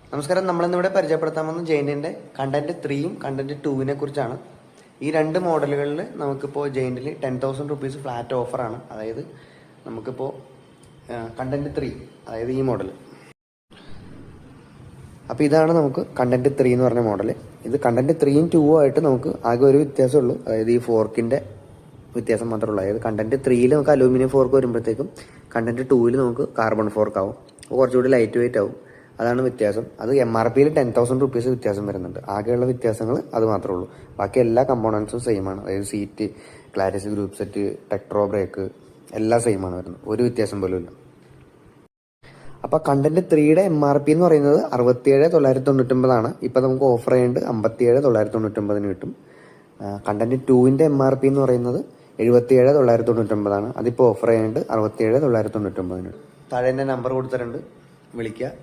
നമസ്കാരം. നമ്മളിന്നിവിടെ പരിചയപ്പെടുത്താൻ വന്ന ജെയിന്റിന്റെ കണ്ടന്റ് 3യും കണ്ടന്റ് 2വിനെ കുറിച്ചാണ്. ഈ രണ്ട് മോഡലുകളിൽ നമുക്കിപ്പോൾ ജെയിന്റിൽ 10,000 റുപ്പീസ് ഫ്ലാറ്റ് ഓഫറാണ്. അതായത് നമുക്കിപ്പോൾ കണ്ടന്റ് 3, അതായത് ഈ മോഡൽ. അപ്പോൾ ഇതാണ് നമുക്ക് കണ്ടന്റ് 3 എന്ന് പറഞ്ഞ മോഡൽ. ഇത് കണ്ടന്റ് 3യും 2ഉം ആയിട്ട് നമുക്ക് ആകെ ഒരു വ്യത്യാസമുള്ളൂ. അതായത് ഈ ഫോർക്കിന്റെ വ്യത്യാസം മാത്രമേ ഉള്ളൂ. അതായത് കണ്ടന്റ് 3യിൽ നമുക്ക് അലൂമിനിയം ഫോർക്ക് വരുമ്പോഴത്തേക്കും കണ്ടന്റ് 2വിൽ നമുക്ക് കാർബൺ ഫോർക്ക് ആവും. അപ്പോൾ കുറച്ചുകൂടി ലൈറ്റ് വെയിറ്റ് ആവും. അതാണ് വ്യത്യാസം. അത് MRPയിൽ 10,000 റുപ്പീസ് വ്യത്യാസം വരുന്നുണ്ട്. ആകെയുള്ള വ്യത്യാസങ്ങൾ അത് മാത്രമേ ഉള്ളൂ. ബാക്കി എല്ലാ കമ്പോണൻസും സെയിം ആണ്. അതായത് seat, Claris group set, Tektro brake എല്ലാം സെയിം ആണ് വരുന്നത്. ഒരു വ്യത്യാസം പോലും ഇല്ല. അപ്പോൾ കണ്ടന്റ് 3യുടെ MRP എന്ന് പറയുന്നത് 67,999 ഇപ്പം നമുക്ക് ഓഫർ ചെയ്യുന്നുണ്ട് 57,999 കിട്ടും. കണ്ടന്റ് 2വിൻ്റെ MRP എന്ന് പറയുന്നത് 77,999 അതിപ്പോൾ ഓഫർ ചെയ്യുന്നുണ്ട് 67,999. താഴെ എൻ്റെ നമ്പർ കൊടുത്തിട്ടുണ്ട്, വിളിക്കുക.